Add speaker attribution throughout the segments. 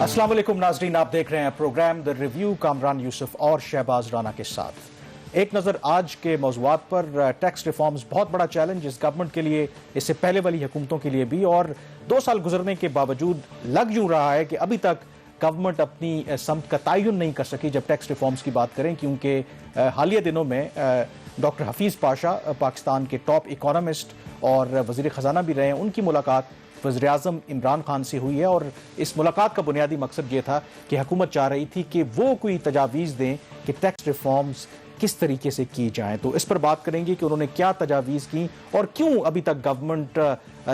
Speaker 1: अस्सलाम वालेकुम नाजरीन, आप देख रहे हैं programme the review Kamran Yusuf और शहबाज राना के साथ। एक नज़र आज के मौज़ूआत पर। टैक्स रिफॉर्म्स बहुत बड़ा चैलेंज इस गवर्नमेंट के लिए, इससे पहले वाली हुकूमतों के लिए भी, और 2 साल गुजरने के बावजूद लग यूँ रहा है कि अभी तक गवर्नमेंट अपनी समत का तयन नहीं कर सकी जब टैक्स रिफॉर्म्स की बात करें, क्योंकि हालिया दिनों में डॉक्टर हफीज़ पाशा पाकिस्तान के टॉप इकोनॉमिस्ट और वज़ीर ख़जाना भी रहे हैं, उनकी मुलाकात वज़ीर-ए-आज़म इमरान खान से हुई है। और इस मुलाकात का बुनियादी मकसद ये था कि हुकूमत चाह रही थी कि वो कोई तजावीज़ दें कि टैक्स रिफॉर्म्स किस तरीके से की जाएं। तो इस पर बात करेंगे कि उन्होंने क्या तजावीज़ की और क्यों अभी तक गवर्नमेंट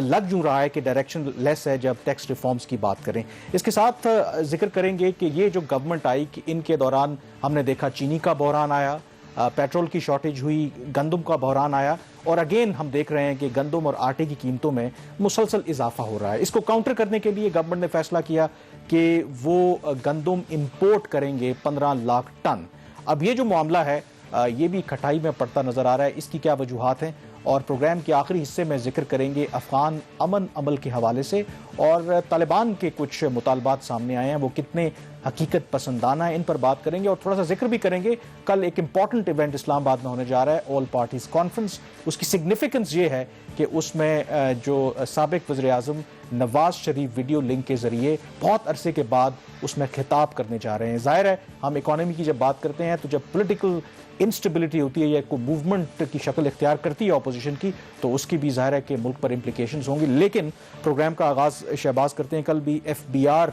Speaker 1: लग यूँ रहा है कि डायरेक्शन लेस है जब टैक्स रिफॉर्म्स की बात करें। इसके साथ जिक्र करेंगे कि ये जो गवर्नमेंट आई कि इनके दौरान हमने देखा चीनी का बहरान आया, पेट्रोल की शॉर्टेज हुई, गंदम का बहरान आया, और अगेन हम देख रहे हैं कि गंदम और आटे की कीमतों में मुसलसल इजाफा हो रहा है। इसको काउंटर करने के लिए गवर्नमेंट ने फैसला किया कि वो गंदम इंपोर्ट करेंगे 15 लाख टन। अब ये जो मामला है ये भी खटाई में पड़ता नजर आ रहा है। इसकी क्या वजूहात हैं, और प्रोग्राम के आखिरी हिस्से में जिक्र करेंगे अफगान अमन अमल के हवाले से, और तालिबान के कुछ मुतालबात सामने आए हैं, वो कितने हकीकत पसंदाना है, इन पर बात करेंगे। और थोड़ा सा जिक्र भी करेंगे, कल एक इंपॉर्टेंट इवेंट इस्लामाबाद में होने जा रहा है, ऑल पार्टीज कॉन्फ्रेंस। उसकी सिग्निफिकेंस ये है कि उसमें जो साबिक वज़ीर-ए-आज़म नवाज शरीफ वीडियो लिंक के जरिए बहुत अरसे के बाद उसमें खिताब करने जा रहे हैं। जाहिर है हम इकोनॉमी की जब बात करते हैं तो जब पॉलिटिकल इंस्टेबिलिटी होती है या कोई मूवमेंट की शक्ल इख्तियार करती है अपोजिशन की, तो उसकी भी जाहिर है कि मुल्क पर इम्प्लिकेशंस होंगी। लेकिन प्रोग्राम का आगाज़ शहबाज करते हैं। कल भी FBR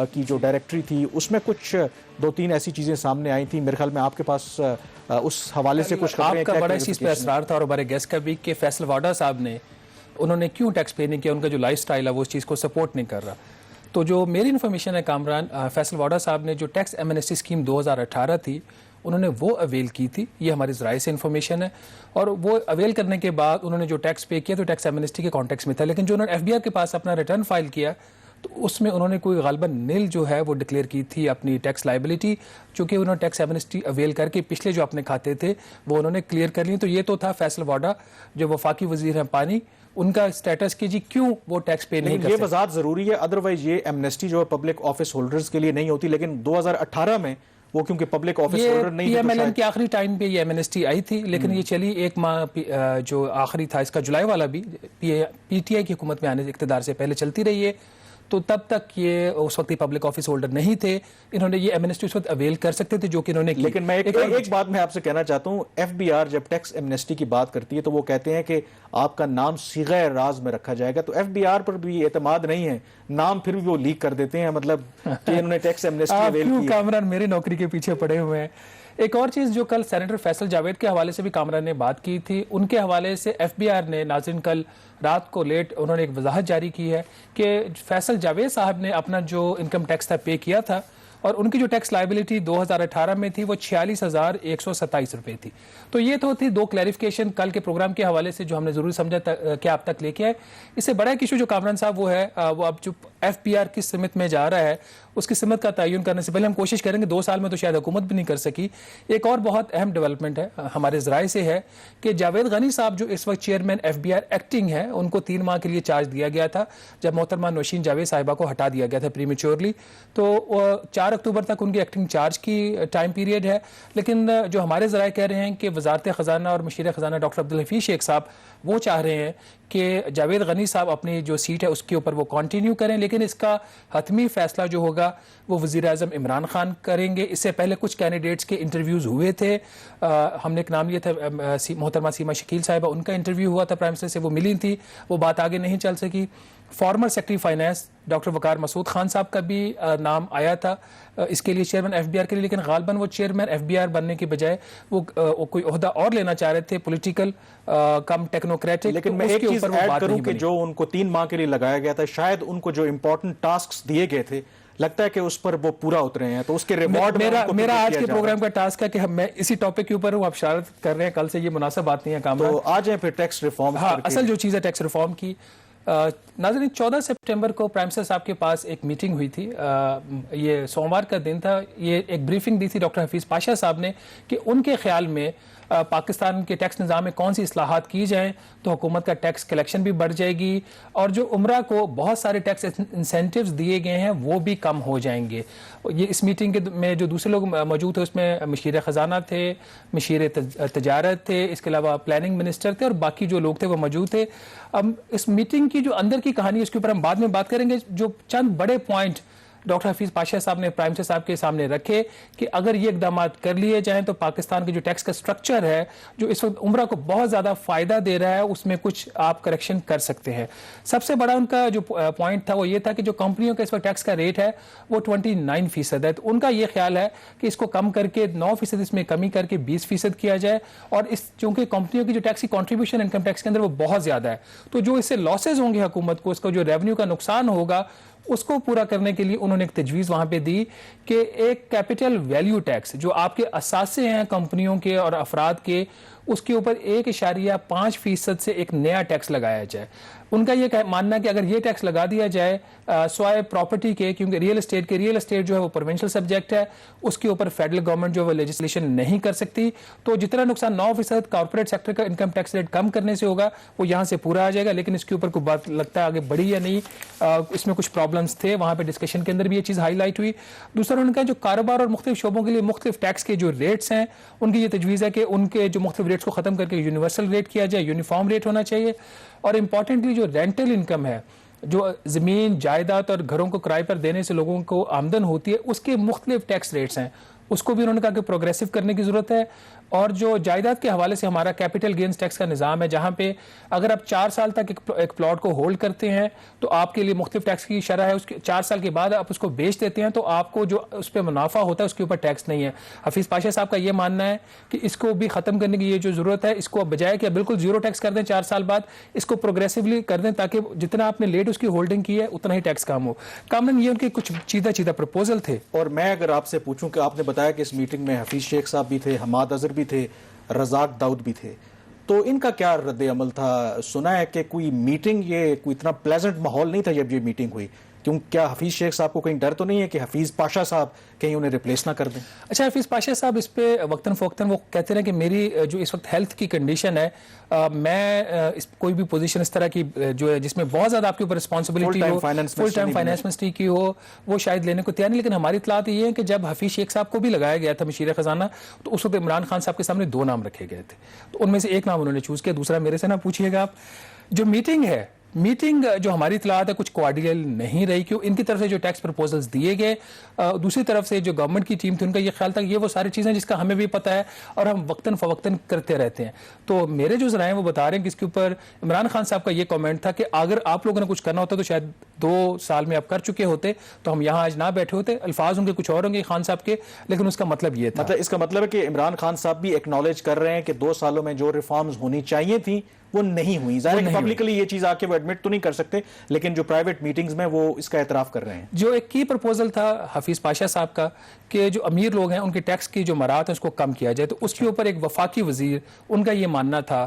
Speaker 1: की जो डायरेक्टरी थी उसमें कुछ 2-3 ऐसी चीज़ें सामने आई थी। मेरे ख्याल में आपके पास उस हवाले से कुछ
Speaker 2: आपका बड़ा इस चीज़ पर असरार था और हमारे गेस्ट का भी कि फैसल वाडा साहब ने उन्होंने क्यों टैक्स पे नहीं किया, उनका जो लाइफस्टाइल है वो उस चीज़ को सपोर्ट नहीं कर रहा। तो जो मेरी इन्फॉर्मेशन है कामरान, फैसल वाडा साहब ने जो टैक्स एमनेस्टी स्कीम 2018 थी उन्होंने वो अवेल की थी, ये हमारी ज़राए से इन्फॉर्मेशन है। और वो अवेल करने के बाद उन्होंने जो टैक्स पे किया तो टैक्स एमनेस्टी के कॉन्टेक्स्ट में था, लेकिन जो उन्होंने FBR के पास अपना रिटर्न फाइल किया तो उसमें उन्होंने कोई गालबन नील जो है वो डिक्लेयर की थी अपनी टैक्स लाइबिलिटी, चूँकि उन्होंने टैक्स एमनेस्टी अवेल करके पिछले जो अपने खाते थे वो उन्होंने क्लियर कर लिए। तो ये तो था फैसल वाडा जो वफाकी वजीर हैं पानी, उनका स्टेटस की जी क्यों वो टैक्स पे नहीं कर सकते।
Speaker 1: ये वजाहत जरूरी है, अदरवाइज ये एमनेस्टी जो है पब्लिक ऑफिस होल्डर्स के लिए नहीं होती। लेकिन 2018 में वो क्योंकि पब्लिक ऑफिस होल्डर नहीं थे,
Speaker 2: PMLN के आखिरी टाइम पे ये एमनेस्टी आई थी, लेकिन ये चली 1 माह जो आखिरी था इसका जुलाई वाला भी PTI की हुकूमत में आने इक़्तिदार से पहले चलती रही है। तो तब तक ये उस वक्त पब्लिक ऑफिस होल्डर नहीं थे, इन्होंने ये एमनेस्टी उस वक्त अवेल कर सकते थे जो कि इन्होंने की।
Speaker 1: लेकिन मैं एक बात मैं आपसे कहना चाहता हूँ, FBR जब टैक्स एमनेस्टी की बात करती है तो वो कहते हैं कि आपका नाम सीग़े राज में रखा जाएगा। तो FBR पर भी एतमाद नहीं है, नाम फिर भी वो लीक कर देते हैं, मतलब कि इन्होंने टैक्स एमनेस्टी अवेल की।
Speaker 2: कामरान मेरी नौकरी के पीछे पड़े हुए हैं। एक और चीज़ जो कल सेनेटर फैसल जावेद के हवाले से भी कामरान ने बात की थी, उनके हवाले से FBR ने नाज़रीन कल रात को लेट उन्होंने एक वजाहत जारी की है कि फैसल जावेद साहब ने अपना जो इनकम टैक्स था पे किया था और उनकी जो टैक्स लाइबिलिटी 2018 में थी वो 46,127 रुपये थी। तो ये तो थी 2 क्लैरिफिकेशन कल के प्रोग्राम के हवाले से जो हमने ज़रूरी समझा कि आप तक लेके आए। इससे बड़ा एक इशू जो कामरान साहब वो है वो अब जो FBR की सिमत में जा रहा है उसकी सिमत का तयन करने से पहले हम कोशिश करेंगे, 2 साल में तो शायद हुकूमत भी नहीं कर सकी। एक और बहुत अहम डेवलपमेंट है हमारे ज़राए से है कि जावेद गनी साहब जो इस वक्त चेयरमैन FBR एक्टिंग है, उनको 3 माह के लिए चार्ज दिया गया था जब मोहतरमा नौशीन जावेद साहिबा को हटा दिया गया था प्रीमेच्योरली। तो 4 अक्टूबर तक उनकी एक्टिंग चार्ज की टाइम पीरियड है। लेकिन जो हमारे ज़राए कह रहे हैं कि वज़ारत ख़जाना और मशीर ख़जाना डॉक्टर अब्दुल हफीज़ शेख साहब वो चाह रहे हैं कि जावेद गनी साहब अपनी जो सीट है उसके ऊपर वो कंटिन्यू करें, लेकिन इसका हतमी फैसला जो होगा वो वज़ीर-ए-आज़म इमरान खान करेंगे। इससे पहले कुछ कैंडिडेट्स के इंटरव्यूज़ हुए थे, हमने एक नाम लिया था मोहतरमा सीमा शकील साहिबा, उनका इंटरव्यू हुआ था प्राइम मिनिस्टर से, वो मिली थी, वो बात आगे नहीं चल सकी। फॉर्मर सेक्रेटरी फाइनेंस डॉक्टर वकार मसूद खान साहब का भी नाम आया था इसके लिए चेयरमैन FBR के लिए, लेकिन गालबन वो चेयरमैन FBR बनने के बजाय वो कोई ओहदा और लेना चाह रहे थे, पॉलिटिकल कम टेक्नोक्रेटिक।
Speaker 1: लेकिन मैं एक चीज ऐड करूं कि जो उनको 3 माह के लिए लगाया गया था, शायद उनको जो इंपॉर्टेंट टास्क दिए गए थे लगता है कि उस पर वो पूरा उतरे हैं, तो उसके रिवॉर्ड
Speaker 2: मेरा आज के प्रोग्राम का टास्क है कि मैं इसी टॉपिक के ऊपर हूँ, आप शरारत कर रहे हैं, कल से ये मुनासिब बात नहीं है काम।
Speaker 1: तो आ जाए फिर टैक्स रिफॉर्म।
Speaker 2: हाँ, असल जो चीज़ है टैक्स रिफॉर्म की, नाज़रीन 14 सितंबर को प्राइम मिनिस्टर साहब के पास एक मीटिंग हुई थी, ये सोमवार का दिन था। ये एक ब्रीफिंग दी थी डॉक्टर हफीज़ पाशा साहब ने कि उनके ख्याल में पाकिस्तान के टैक्स निज़ाम में कौन सी इस्लाहात की जाएँ तो हुकूमत का टैक्स कलेक्शन भी बढ़ जाएगी, और जो उम्रा को बहुत सारे टैक्स इंसेंटिव्स दिए गए हैं वो भी कम हो जाएंगे। ये इस मीटिंग के में जो दूसरे लोग मौजूद थे उसमें मशीर ख़जाना थे, मशीर तजारत थे, इसके अलावा प्लानिंग मिनिस्टर थे और बाकी जो लोग थे वो मौजूद थे। अब इस मीटिंग की जो अंदर की कहानी उसके ऊपर हम बाद में बात करेंगे। जो चंद बड़े पॉइंट डॉक्टर हफीज़ पाशा साहब ने प्राइम मिनिस्टर साहब के सामने रखे कि अगर ये इकदाम कर लिए जाएं तो पाकिस्तान के जो टैक्स का स्ट्रक्चर है जो इस वक्त उम्रा को बहुत ज़्यादा फ़ायदा दे रहा है उसमें कुछ आप करेक्शन कर सकते हैं। सबसे बड़ा उनका जो पॉइंट था वो ये था कि जो कंपनियों का इस वक्त टैक्स का रेट है वो 29% है, तो उनका ये ख्याल है कि इसको कम करके 9% इसमें कमी करके 20% किया जाए। और इस चूँकि कंपनियों की जो टैक्स की कॉन्ट्रीब्यूशन इनकम टैक्स के अंदर वो बहुत ज़्यादा है, तो जो इससे लॉसेज होंगे हुकूमत को, उसका जो रेवेन्यू का नुकसान होगा उसको पूरा करने के लिए उन्होंने एक तजवीज़ वहां पे दी कि एक कैपिटल वैल्यू टैक्स जो आपके असासे हैं कंपनियों के और अफराद के, उसके ऊपर 1.5% से एक नया टैक्स लगाया जाए। उनका ये मानना है कि अगर ये टैक्स लगा दिया जाए स्वाय प्रॉपर्टी के, क्योंकि रियल एस्टेट जो है वो प्रोविंशियल सब्जेक्ट है, उसके ऊपर फेडरल गवर्नमेंट जो है लेजिस्लेशन नहीं कर सकती, तो जितना नुकसान 9% कॉर्पोरेट सेक्टर का इनकम टैक्स रेट कम करने से होगा वो यहाँ से पूरा आ जाएगा। लेकिन इसके ऊपर कोई बात लगता है आगे बढ़ी या नहीं, इसमें कुछ प्रॉब्लम्स थे, वहाँ पे डिस्कशन के अंदर भी ये चीज़ हाईलाइट हुई। दूसरा उनका जो कारोबार और मुख्तलिफ शोबों के लिए मुख्तलिफ टैक्स के जो रेट्स हैं उनकी ये तजवीज़ है कि उनके जो मुख्तलिफ रेट्स को ख़त्म करके यूनिवर्सल रेट किया जाए, यूनिफॉर्म रेट होना चाहिए। और इम्पॉर्टेंटली जो रेंटल इनकम है, जो ज़मीन जायदाद और घरों को किराए पर देने से लोगों को आमदन होती है, उसके मुख्तलिफ टैक्स रेट्स हैं, उसको भी उन्होंने कहा कि प्रोग्रेसिव करने की ज़रूरत है। और जो जायदाद के हवाले से हमारा कैपिटल गेन्स टैक्स का निज़ाम है, जहाँ पे अगर आप 4 साल तक एक प्लॉट को होल्ड करते हैं तो आपके लिए मुख्तलिफ टैक्स की शरह है, उसके 4 साल के बाद आप उसको बेच देते हैं तो आपको जो उस पर मुनाफा होता है उसके ऊपर टैक्स नहीं है। हफीज़ पाशा साहब का ये मानना है कि इसको भी ख़त्म करने की ये जो ज़रूरत है, इसको बजाय कि बिल्कुल जीरो टैक्स कर दें 4 साल बाद, इसको प्रोग्रेसिवली कर दें ताकि जितना आपने लेट उसकी होल्डिंग की है उतना ही टैक्स कम हो। कामन ये उनके कुछ चीदा प्रपोजल थे।
Speaker 1: और मैं अगर आपसे पूछूं कि आपने बताया कि इस मीटिंग में हफीज शेख साहब भी थे, हमाद अजहर भी थे, रज़ाक दाऊद भी थे, तो इनका क्या रद्द अमल था? सुना है कि कोई मीटिंग ये कोई इतना प्लेजेंट माहौल नहीं था जब ये मीटिंग हुई, क्यों क्या हफीज शेख साहब को कहीं डर तो नहीं है कि हफीज पाशा साहब कहीं उन्हें रिप्लेस ना कर दें?
Speaker 2: अच्छा, हफीज पाशा साहब इस पे वक्तन फ़वक्तन वो कहते हैं कि मेरी जो इस वक्त हेल्थ की कंडीशन है, मैं कोई भी पोजीशन इस तरह की जो है जिसमें बहुत ज़्यादा आपके ऊपर रिस्पॉन्सिबिलिटी हो, फुल टाइम फाइनेंस मिनिस्ट्री की हो, वो शायद लेने को तैयार नहीं। लेकिन हमारी इत्तलात ये है कि जब हफीज शेख साहब को भी लगाया गया था मशीर ख़जाना, तो उस वक्त इमरान खान साहब के सामने 2 नाम रखे गए थे, तो उनमें से एक नाम उन्होंने चूज़ किया, दूसरा मेरे से ना पूछिएगा आप। जो मीटिंग जो हमारी इत्तलात है कुछ कोऑर्डिनल नहीं रही, क्यों इनकी तरफ से जो टैक्स प्रपोजल्स दिए गए, दूसरी तरफ से जो गवर्नमेंट की टीम थी उनका ये ख्याल था कि ये वो सारी चीज़ें जिसका हमें भी पता है और हम वक्तन फ़वक्तन करते रहते हैं। तो मेरे जो ज़राए वो बता रहे हैं कि इसके ऊपर इमरान खान साहब का ये कमेंट था कि अगर आप लोगों ने कुछ करना होता तो शायद 2 साल में आप कर चुके होते, तो हम यहाँ आज ना बैठे होते। अल्फाज उनके कुछ और होंगे खान साहब के, लेकिन उसका मतलब ये था।
Speaker 1: मतलब इसका मतलब है कि इमरान खान साहब भी एक्नॉलेज कर रहे हैं कि 2 सालों में जो रिफॉर्म्स होनी चाहिए थी वो नहीं हुई। ज़ाहिर है पब्लिकली ये चीज़ आके वो एडमिट तो नहीं कर सकते, लेकिन जो प्राइवेट मीटिंग्स में वो इसका एतराफ़ कर रहे हैं।
Speaker 2: जो एक की प्रपोजल था हफीज़ पाशा साहब का कि जो अमीर लोग हैं उनके टैक्स की जो मराहत है उसको कम किया जाए, तो उसके ऊपर एक वफाकी वजीर उनका ये मानना था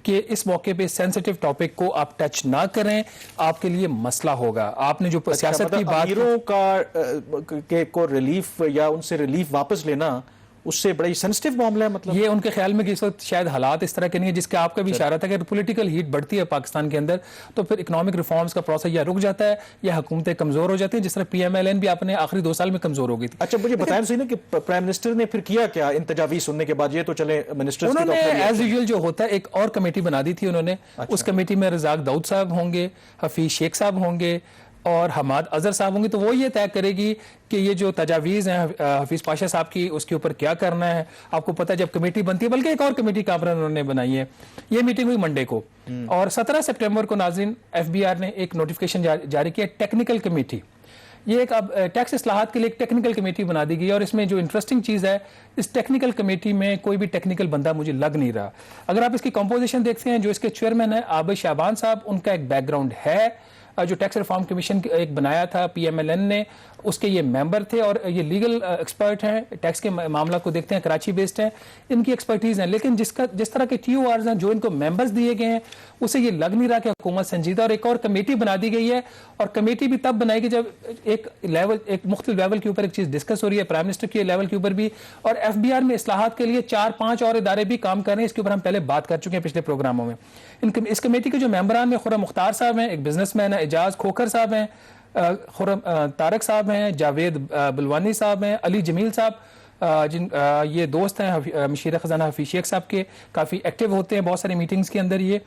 Speaker 2: कि इस मौके पे सेंसिटिव टॉपिक को आप टच ना करें, आपके लिए मसला होगा। आपने जो सियासत की बात,
Speaker 1: अमीरों को रिलीफ या उनसे रिलीफ वापस लेना उससे बड़ा सेंसिटिव मामला है। मतलब
Speaker 2: ये उनके ख्याल में कि इस वक्त शायद हालात इस तरह के नहीं है, जिसका आपका भी इशारा था कि पॉलिटिकल हीट बढ़ती है पाकिस्तान के अंदर तो फिर इकोनॉमिक रिफॉर्म्स का प्रोसेस या रुक जाता है या हुकूमतें कमजोर हो जाती हैं, जिस तरह PMLN भी आपने आखिरी 2 साल में कमजोर हो गई थी।
Speaker 1: अच्छा, मुझे बताएं सही ना कि प्राइम मिनिस्टर ने फिर किया क्या इन तजावीज़ सुनने के बाद? ये तो चले मिनिस्टर्स की,
Speaker 2: उन्होंने एज यूजुअल जो होता है एक और कमेटी बना दी थी उन्होंने। उस कमेटी में रज़ाक दाऊद साहब होंगे, हफीज शेख साहब होंगे और हमाद अजहर साहब होंगे। तो वो ये तय करेगी कि ये जो तजावीज़ हैं हफीज़ पाशा साहब की उसके ऊपर क्या करना है। आपको पता है जब कमेटी बनती है, बल्कि एक और कमेटी कामरान उन्होंने बनाई है। ये मीटिंग हुई मंडे को और 17 सितंबर को नाज़रीन FBR ने एक नोटिफिकेशन जारी किया, टेक्निकल कमेटी। ये एक अब टैक्स इस्लाहात के लिए एक टेक्निकल कमेटी बना दी गई और इसमें जो इंटरेस्टिंग चीज़ है, इस टेक्निकल कमेटी में कोई भी टेक्निकल बंदा मुझे लग नहीं रहा। अगर आप इसकी कंपोजिशन देखते हैं, जो इसके चेयरमैन है आबिद शाबान साहब, उनका एक बैकग्राउंड है जो टैक्स रिफॉर्म कमीशन एक बनाया था PMLN ने, اس کے یہ ممبر تھے اور یہ لیگل ایکسپرٹ ہیں, ٹیکس کے معاملہ کو دیکھتے ہیں, کراچی بیسڈ ہیں, ان کی ایکسپرٹیز ہیں. لیکن جس طرح کے TORs ہیں جو ان کو ممبرز دیے گئے ہیں, اسے یہ لگ نہیں رہا کہ حکومت سنجیدہ. اور ایک اور کمیٹی بنا دی گئی ہے, اور کمیٹی بھی تب بنائے گی جب ایک مختلف لیول کے اوپر ایک چیز ڈسکس ہو رہی ہے, پرائم منسٹر کے لیول کے اوپر بھی, اور FBR میں اصلاحات کے لیے 4-5 اور ادارے بھی کام کر رہے ہیں. اس کے اوپر ہم پہلے بات کر چکے ہیں پچھلے پروگراموں میں. اس کمیٹی کے جو ممبران میں خرم مختار صاحب ہیں, ایک بزنس مین ہے, اعجاز کھوکھر صاحب ہیں, خرم طارق صاحب ہیں, جاوید بلوانی صاحب ہیں, علی جمیل صاحب, یہ دوست ہیں مشیر خزانہ حفیظ شیخ صاحب کے, کافی ایکٹیو ہوتے ہیں بہت ساری میٹنگز کے اندر. یہ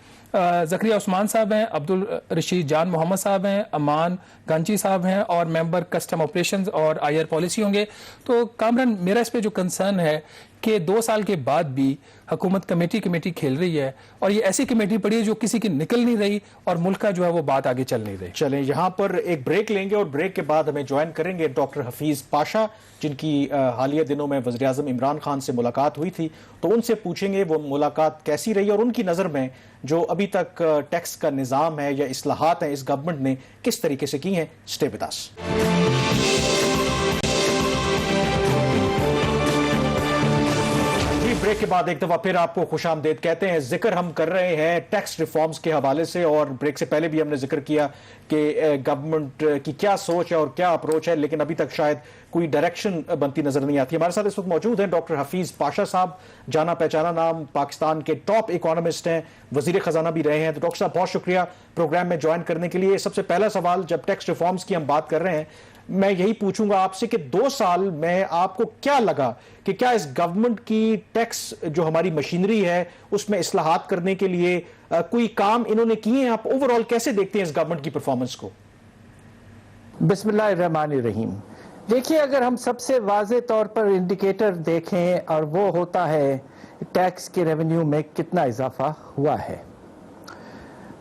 Speaker 2: زکریا عثمان صاحب ہیں, عبدالرشید جان محمد صاحب ہیں, امان گانچی صاحب ہیں, اور ممبر کسٹم آپریشنز اور IR پالیسی ہوں گے. تو کامران, میرا اس پہ جو کنسرن ہے کہ 2 سال کے بعد بھی حکومت کمیٹی کھیل رہی ہے, اور یہ ایسی کمیٹی پڑی ہے جو کسی کی نکل نہیں رہی, اور ملک کا جو ہے وہ بات آگے چل نہیں رہی.
Speaker 1: چلیں یہاں پر ایک بریک لیں گے, اور بریک کے بعد ہمیں جوائن کریں گے ڈاکٹر حفیظ پاشا, جن کی حالیہ دنوں میں وزیراعظم عمران خان سے ملاقات ہوئی تھی. تو ان سے پوچھیں گے وہ ملاقات کیسی رہی, اور ان کی نظر میں جو ابھی تک ٹیکس کا نظام ہے یا اصلاحات ہیں اس گورنمنٹ نے کس طریقے سے کی ہیں. Stay with us. بریک کے بعد ایک دفعہ پھر آپ کو خوش آمدید کہتے ہیں. ذکر ہم کر رہے ہیں ٹیکس ریفارمز کے حوالے سے, اور بریک سے پہلے بھی ہم نے ذکر کیا کہ گورنمنٹ کی کیا سوچ ہے اور کیا اپروچ ہے, لیکن ابھی تک شاید کوئی ڈائریکشن بنتی نظر نہیں آتی. ہمارے ساتھ اس وقت موجود ہیں ڈاکٹر حفیظ پاشا صاحب, جانا پہچانا نام, پاکستان کے ٹاپ اکانومسٹ ہیں, وزیر خزانہ بھی رہے ہیں. تو ڈاکٹر صاحب بہت شکریہ پروگرام میں جوائن کرنے کے لیے. سب سے پہلا سوال, جب ٹیکس ریفارمز کی ہم بات کر رہے ہیں, میں یہی پوچھوں گا آپ سے کہ 2 سال میں آپ کو کیا لگا کہ کیا اس گورنمنٹ کی ٹیکس جو ہماری مشینری ہے اس میں اصلاحات کرنے کے لیے کوئی کام انہوں نے کیے ہیں؟ آپ اوورآل کیسے دیکھتے ہیں اس گورنمنٹ کی پرفارمنس کو؟
Speaker 3: بسم اللہ الرحمن الرحیم. دیکھیے, اگر ہم سب سے واضح طور پر انڈیکیٹر دیکھیں, اور وہ ہوتا ہے ٹیکس کے ریونیو میں کتنا اضافہ ہوا ہے.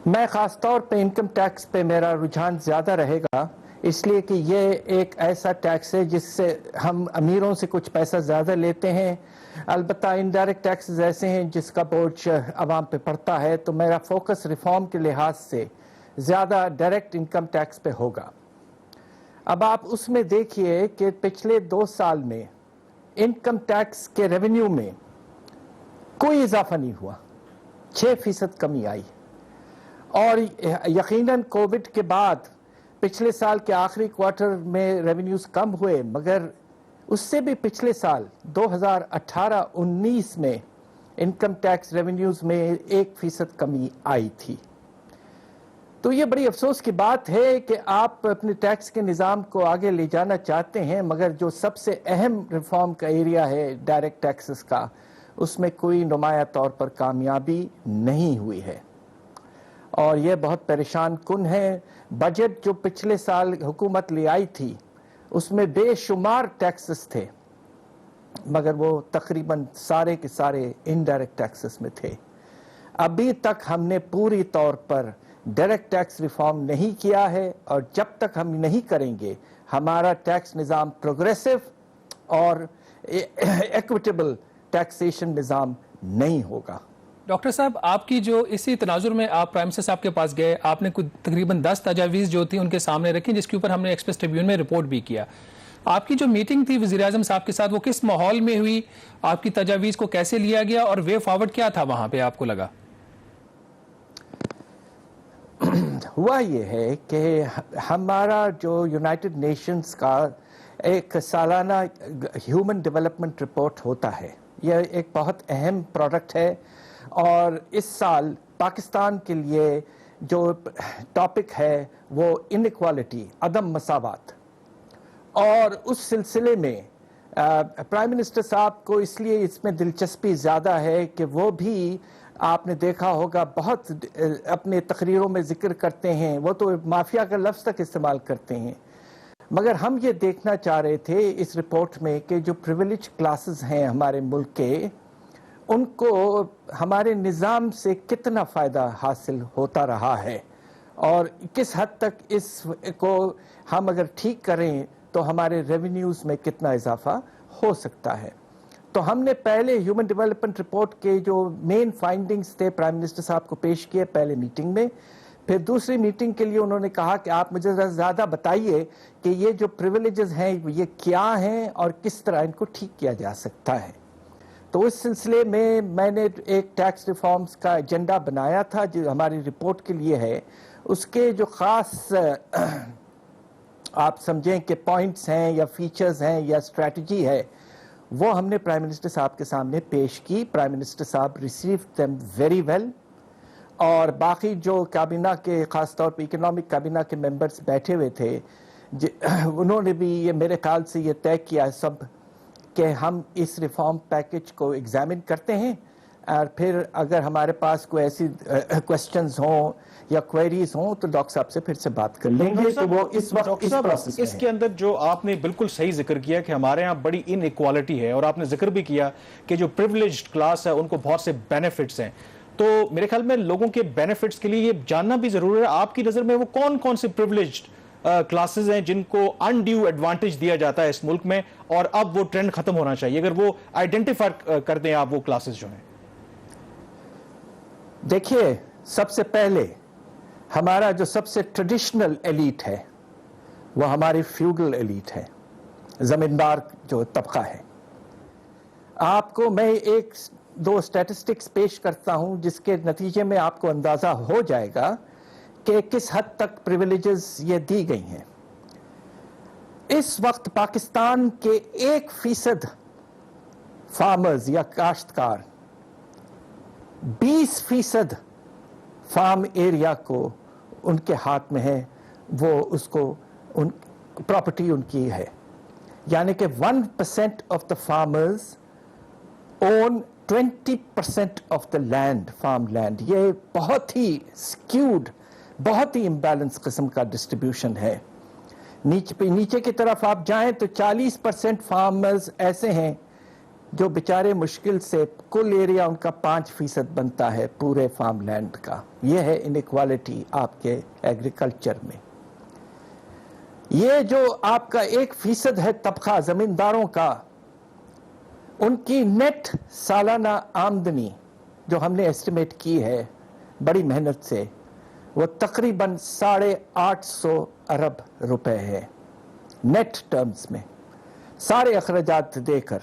Speaker 3: میں خاص طور پہ انکم ٹیکس پہ میرا رجحان زیادہ رہے گا, اس لیے کہ یہ ایک ایسا ٹیکس ہے جس سے ہم امیروں سے کچھ پیسہ زیادہ لیتے ہیں. البتہ انڈائریکٹ ٹیکسز ایسے ہیں جس کا بوجھ عوام پہ پڑتا ہے, تو میرا فوکس ریفارم کے لحاظ سے زیادہ ڈائریکٹ انکم ٹیکس پہ ہوگا. اب آپ اس میں دیکھیے کہ پچھلے 2 سال میں انکم ٹیکس کے ریونیو میں کوئی اضافہ نہیں ہوا, 6% کمی آئی. اور یقیناً کووڈ کے بعد پچھلے سال کے آخری کوارٹر میں ریونیوز کم ہوئے, مگر اس سے بھی پچھلے سال 2018-19 میں انکم ٹیکس ریونیوز میں 1% کمی آئی تھی. تو یہ بڑی افسوس کی بات ہے کہ آپ اپنے ٹیکس کے نظام کو آگے لے جانا چاہتے ہیں, مگر جو سب سے اہم ریفارم کا ایریا ہے ڈائریکٹ ٹیکسز کا, اس میں کوئی نمایاں طور پر کامیابی نہیں ہوئی ہے, اور یہ بہت پریشان کن ہے. بجٹ جو پچھلے سال حکومت لے آئی تھی اس میں بے شمار ٹیکسز تھے, مگر وہ تقریباً سارے کے سارے انڈائریکٹ ٹیکسز میں تھے. ابھی تک ہم نے پوری طور پر ڈائریکٹ ٹیکس ریفارم نہیں کیا ہے, اور جب تک ہم نہیں کریں گے ہمارا ٹیکس نظام پروگریسو اور ایکویٹیبل ٹیکسیشن نظام نہیں ہوگا.
Speaker 2: ڈاکٹر صاحب, آپ کی جو اسی تناظر میں آپ پرائم منسٹر صاحب کے پاس گئے, آپ نے تقریباً 10 تجاویز جو تھی ان کے سامنے رکھی, جس کے اوپر ہم نے ایکسپریس ٹریبیون میں رپورٹ بھی کیا. آپ کی جو میٹنگ تھی وزیر اعظم صاحب کے ساتھ, وہ کس ماحول میں ہوئی, آپ کی تجاویز کو کیسے لیا گیا, اور وے فارورڈ کیا تھا وہاں پہ آپ کو لگا؟
Speaker 3: ہوا یہ ہے کہ ہمارا جو یونائٹڈ نیشنز کا ایک سالانہ ہیومن ڈیولپمنٹ رپورٹ ہوتا ہے, یہ ایک بہت اہم پروڈکٹ ہے, اور اس سال پاکستان کے لیے جو ٹاپک ہے وہ انیکوالٹی, عدم مساوات. اور اس سلسلے میں پرائم منسٹر صاحب کو اس لیے اس میں دلچسپی زیادہ ہے کہ وہ بھی, آپ نے دیکھا ہوگا, بہت اپنے تقریروں میں ذکر کرتے ہیں, وہ تو مافیا کا لفظ تک استعمال کرتے ہیں, مگر ہم یہ دیکھنا چاہ رہے تھے اس رپورٹ میں کہ جو پریویلیج کلاسز ہیں ہمارے ملک کے, ان کو ہمارے نظام سے کتنا فائدہ حاصل ہوتا رہا ہے, اور کس حد تک اس کو ہم اگر ٹھیک کریں تو ہمارے ریونیوز میں کتنا اضافہ ہو سکتا ہے. تو ہم نے پہلے ہیومن ڈیولپمنٹ رپورٹ کے جو مین فائنڈنگز تھے پرائم منسٹر صاحب کو پیش کیے پہلے میٹنگ میں, پھر دوسری میٹنگ کے لیے انہوں نے کہا کہ آپ مجھے زیادہ بتائیے کہ یہ جو پریویلیجز ہیں یہ کیا ہیں اور کس طرح ان کو ٹھیک کیا جا سکتا ہے. تو اس سلسلے میں نے ایک ٹیکس ریفارمز کا ایجنڈا بنایا تھا جو ہماری رپورٹ کے لیے ہے. اس کے جو خاص آپ سمجھیں کہ پوائنٹس ہیں یا فیچرز ہیں یا اسٹریٹجی ہے وہ ہم نے پرائم منسٹر صاحب کے سامنے پیش کی. پرائم منسٹر صاحب ریسیوڈ دیم ویری ویل, اور باقی جو کابینہ کے خاص طور پہ اکنامک کابینہ کے ممبرز بیٹھے ہوئے تھے انہوں نے بھی یہ میرے خیال سے یہ طے کیا سب کہ ہم اس ریفارم پیکج کو ایگزامن کرتے ہیں, اور پھر اگر ہمارے پاس کوئی ایسی کوسچنز ہوں یا کوئریز ہوں تو ڈاکٹر صاحب سے پھر سے بات کر لیں گے. تو وہ اس وقت اس پروسیس میں
Speaker 1: اس کے اندر جو آپ نے بالکل صحیح ذکر کیا کہ ہمارے ہاں بڑی ان ایکوالٹی ہے, اور آپ نے ذکر بھی کیا کہ جو پریویلیجڈ کلاس ہے ان کو بہت سے بینیفٹس ہیں. تو میرے خیال میں لوگوں کے بینیفٹس کے لیے یہ جاننا بھی ضروری ہے آپ کی نظر میں وہ کون کون سے پریویلیجڈ کلاسز ہیں جن کو انڈیو ایڈوانٹیج دیا جاتا ہے اس ملک میں, اور اب وہ ٹرینڈ ختم ہونا چاہیے, اگر وہ آئیڈینٹیفائی کر دیں آپ وہ کلاسز جو ہیں.
Speaker 3: دیکھیے, سب سے پہلے ہمارا جو سب سے ٹریڈیشنل ایلیٹ ہے وہ ہماری فیوڈل ایلیٹ ہے, زمیندار جو طبقہ ہے. آپ کو میں ایک دو اسٹیٹسٹکس پیش کرتا ہوں جس کے نتیجے میں آپ کو اندازہ ہو جائے گا کہ کس حد تک پریویلیجز یہ دی گئی ہیں. اس وقت پاکستان کے 1% فارمرز یا کاشتکار 20% فارم ایریا کو ان کے ہاتھ میں ہے, وہ اس کو پراپرٹی ان کی ہے. یعنی کہ 1% of the farmers own 20% of the land, farm land. یہ بہت ہی سکیوڈ, بہت ہی امبیلنس قسم کا ڈسٹریبیوشن ہے. نیچے کی طرف آپ جائیں تو 40% فارمرز ایسے ہیں جو بیچارے مشکل سے کل ایریا ان کا 5% بنتا ہے پورے فارم لینڈ کا. یہ ہے انیکوالٹی آپ کے ایگریکلچر میں. یہ جو آپ کا 1% ہے طبقہ زمینداروں کا, ان کی نیٹ سالانہ آمدنی جو ہم نے ایسٹیمیٹ کی ہے بڑی محنت سے, وہ تقریباً 850 ارب روپے ہے نیٹ ٹرمز میں, سارے اخراجات دے کر.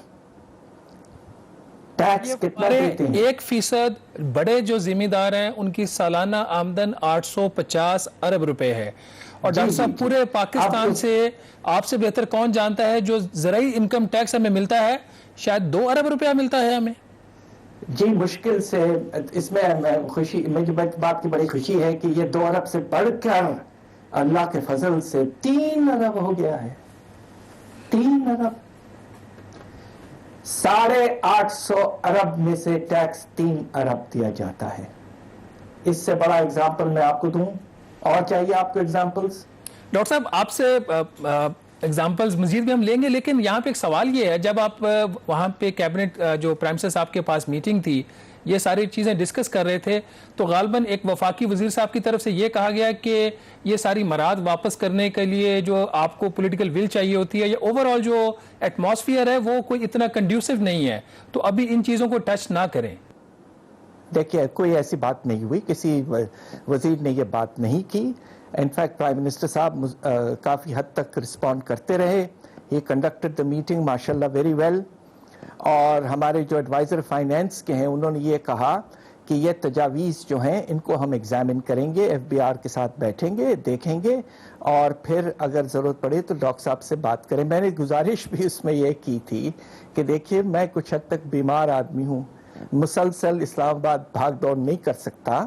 Speaker 3: ٹیکس کتنا دیتے ہیں؟
Speaker 2: 1% بڑے جو ذمہ دار ہیں ان کی سالانہ آمدن 850 ارب روپے ہے. اور ڈاکٹر صاحب پورے پاکستان سے آپ سے بہتر کون جانتا ہے جو زرعی انکم ٹیکس ہمیں ملتا ہے شاید 2 ارب روپیہ ملتا ہے ہمیں.
Speaker 3: جی مشکل سے, اس میں خوشی, مجھے بات کی بڑی خوشی ہے کہ یہ 2 ارب سے بڑھ کر اللہ کے فضل سے 3 ارب ہو گیا ہے. 3 ارب, 850 ارب میں سے ٹیکس 3 ارب دیا جاتا ہے. اس سے بڑا اگزامپل میں آپ کو دوں, اور چاہیے آپ کو اگزامپلس؟
Speaker 2: ڈاکٹر صاحب آپ سے ایگزامپلز مزید بھی ہم لیں گے, لیکن یہاں پہ ایک سوال یہ ہے, جب آپ وہاں پہ کیبنٹ جو پرائم منسٹر صاحب کے پاس میٹنگ تھی, یہ ساری چیزیں ڈسکس کر رہے تھے, تو غالباً ایک وفاقی وزیر صاحب کی طرف سے یہ کہا گیا کہ یہ ساری مراد واپس کرنے کے لیے جو آپ کو پولیٹیکل ول چاہیے ہوتی ہے, یا اوور آل جو ایٹماسفیئر ہے وہ کوئی اتنا کنڈیوسو نہیں ہے, تو ابھی ان چیزوں کو ٹچ نہ کریں.
Speaker 3: دیکھیے, کوئی ایسی بات نہیں ہوئی, کسی وزیر نے یہ بات نہیں کی. انفیکٹ پرائم منسٹر صاحب کافی حد تک رسپونڈ کرتے رہے. ہی کنڈکٹڈ دا میٹنگ ماشاء اللہ ویری ویل. اور ہمارے جو ایڈوائزر فائنینس کے ہیں انہوں نے یہ کہا کہ یہ تجاویز جو ہیں ان کو ہم ایگزامن کریں گے, ایف بی آر کے ساتھ بیٹھیں گے, دیکھیں گے, اور پھر اگر ضرورت پڑے تو ڈاکٹر صاحب سے بات کریں. میں نے گزارش بھی اس میں یہ کی تھی کہ دیکھیے, میں کچھ حد تک بیمار آدمی ہوں, مسلسل اسلام آباد بھاگ دوڑ نہیں کر سکتا.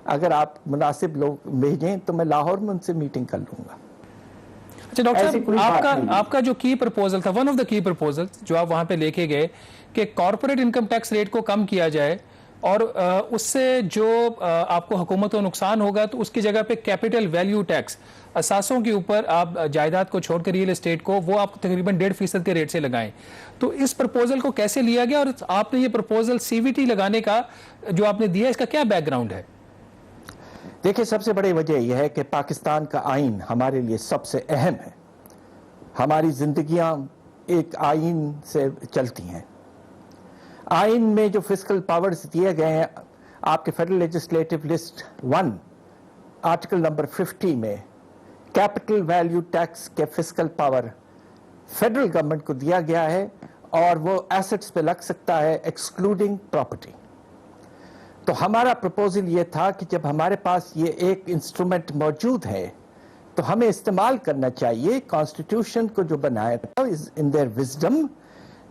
Speaker 3: اگر آپ مناسب لوگ بھیجیں تو میں لاہور میں ان سے میٹنگ کر لوں گا.
Speaker 2: اچھا ڈاکٹر صاحب, آپ کا جو کی پرپوزل تھا, ون آف دا کی پرپوزل جو آپ وہاں پہ لے کے گئے کہ کارپوریٹ انکم ٹیکس ریٹ کو کم کیا جائے, اور اس سے جو آپ کو حکومت کو نقصان ہوگا تو اس کی جگہ پہ کیپٹل ویلیو ٹیکس, اثاثوں کے اوپر آپ جائیداد کو چھوڑ کر ریئل اسٹیٹ کو, وہ آپ تقریباً 1.5% کے ریٹ سے لگائیں. تو اس پرپوزل کو کیسے لیا گیا, اور آپ نے یہ پرپوزل سی وی ٹی لگانے کا جو آپ نے دیا, اس کا کیا بیک گراؤنڈ ہے؟
Speaker 3: دیکھیں, سب سے بڑی وجہ یہ ہے کہ پاکستان کا آئین ہمارے لیے سب سے اہم ہے. ہماری زندگیاں ایک آئین سے چلتی ہیں. آئین میں جو فسکل پاورز دیے گئے ہیں, آپ کے federal legislative list 1 article number 50 में कैपिटल वैल्यू टैक्स के फिस्कल पावर फेडरल गवर्नमेंट को दिया गया है और वो एसेट्स पे लग सकता है एक्सक्लूडिंग प्रॉपर्टी। तो हमारा प्रपोजल ये था कि जब हमारे पास ये एक इंस्ट्रूमेंट मौजूद है तो हमें इस्तेमाल करना चाहिए। कॉन्स्टिट्यूशन को जो बनाया था, in their wisdom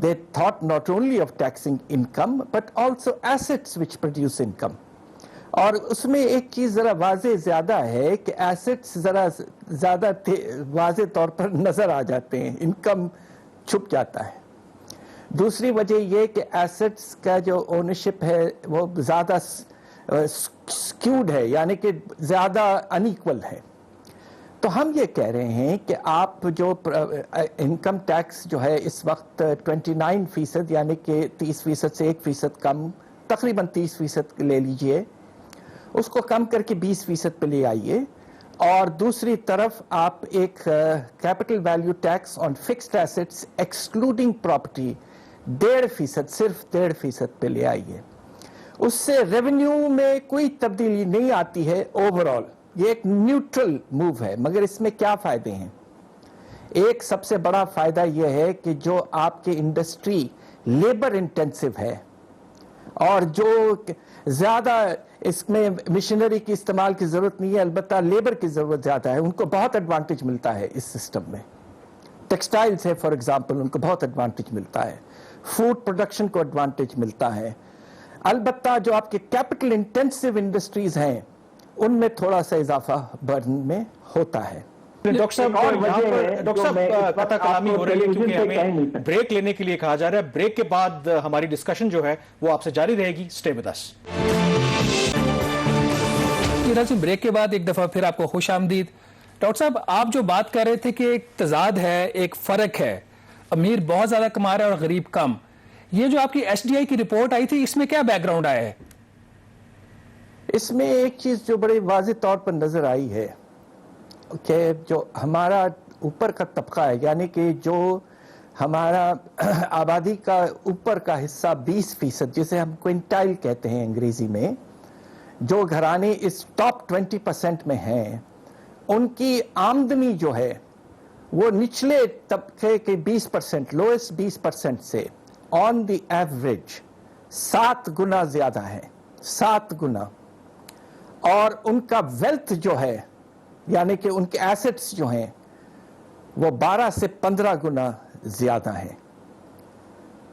Speaker 3: they thought not only of taxing income but also assets which produce income। और उसमें एक चीज जरा वाजे ज्यादा है कि एसेट्स जरा ज्यादा वाजे तौर पर नजर आ जाते हैं, इनकम छुप जाता है। दूसरी वजह यह कि एसेट्स का जो ओनरशिप है वो ज्यादा स्क्यूड है, यानी कि ज्यादा अनइक्वल है। तो हम ये कह रहे हैं कि आप जो इनकम टैक्स जो है इस वक्त 29% यानी कि 30% से 1% कम, तकरीबन 30% ले लीजिए, उसको कम करके 20% पे ले आइए। और दूसरी तरफ आप एक capital value tax on fixed assets excluding property 1.5%, सिर्फ 1.5% पे ले आइए। उससे रेवेन्यू में कोई तब्दीली नहीं आती है ओवरऑल, ये एक न्यूट्रल मूव है। मगर इसमें क्या फायदे हैं? एक सबसे बड़ा फायदा यह है कि जो आपकी इंडस्ट्री लेबर इंटेंसिव है और जो ज्यादा इसमें मशीनरी की इस्तेमाल की जरूरत नहीं है, अलबत्ता लेबर की जरूरत ज्यादा है, उनको बहुत एडवांटेज मिलता है इस सिस्टम में। टेक्सटाइल्स है फॉर एग्जांपल, उनको बहुत एडवांटेज मिलता है, फूड प्रोडक्शन को एडवांटेज मिलता है। अलबत्ता जो आपके कैपिटल इंटेंसिव इंडस्ट्रीज हैं उनमें थोड़ा सा इजाफा बर्न में होता है।
Speaker 1: डॉक्टर साहब, डॉक्टर साहब कथा कलामी हो रही है क्योंकि हमें ब्रेक लेने के लिए कहा जा रहा है। ब्रेक के बाद हमारी डिस्कशन जो है वो आपसे जारी रहेगी। Stay with us.
Speaker 2: ब्रेक के बाद एक दफा फिर आपको खुश आमदीद। डॉक्टर साहब, आप जो बात कर रहे थे कि एक तजाद है, एक फर्क है, अमीर बहुत ज्यादा कमा रहा है और गरीब कम, ये जो आपकी एसडीआई की रिपोर्ट आई थी, इसमें क्या बैकग्राउंड आया है?
Speaker 3: इसमें एक चीज जो बड़े वाज़े तौर पर नजर आई है कि जो हमारा ऊपर का तबका है, यानी कि जो हमारा आबादी का ऊपर का हिस्सा 20%, जिसे हम क्विंटाइल कहते हैं अंग्रेजी में, जो घराने इस टॉप 20% में हैं, उनकी आमदनी जो है वो निचले तबके के 20%, लोएस्ट 20% से ऑन द एवरेज 7 गुना ज्यादा है, 7 गुना। और उनका वेल्थ जो है, यानी कि उनके एसेट्स जो हैं, वो 12 से 15 गुना ज्यादा है।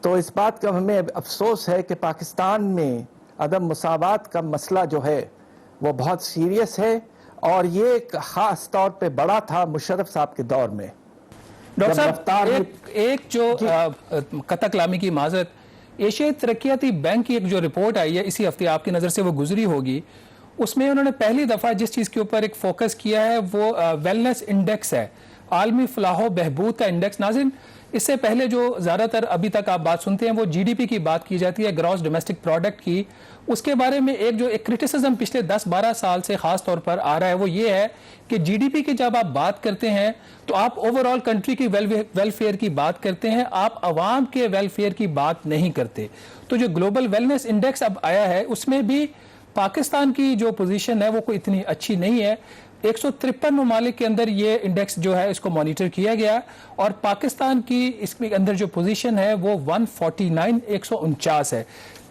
Speaker 3: तो इस बात का हमें अफसोस है कि पाकिस्तान में अदम मुसावात का मसला जो है वो बहुत सीरियस है, और ये खास तौर पे बड़ा था मुशर्रफ साहब के दौर में।
Speaker 2: डॉक्टर साहब, एक जो कथा कलामी की माजरत, एशियाई तरक्याती बैंक की एक जो रिपोर्ट आई है इसी हफ्ते, आपकी नज़र से वो गुजरी होगी, उसमें उन्होंने पहली दफ़ा जिस चीज़ के ऊपर एक फोकस किया है वो वेलनेस इंडेक्स है, आलमी फलाह बहबूद का इंडेक्स। नाज़रीन, इससे पहले जो ज़्यादातर अभी तक आप बात सुनते हैं वो जीडीपी की बात की जाती है, ग्रॉस डोमेस्टिक प्रोडक्ट की। उसके बारे में एक क्रिटिसिज्म पिछले 10-12 साल से ख़ास तौर पर आ रहा है, वो ये है कि जीडीपी की जब आप बात करते हैं तो आप ओवरऑल कंट्री की वेलफेयर की बात करते हैं, आप आवाम के वेलफेयर की बात नहीं करते। तो जो ग्लोबल वेलनेस इंडेक्स अब आया है उसमें भी पाकिस्तान की जो पोजीशन है वो कोई इतनी अच्छी नहीं है। 153 ममालिक के अंदर ये इंडेक्स जो है इसको मॉनिटर किया गया, और पाकिस्तान की इसके अंदर जो पोजीशन है वो 149 है।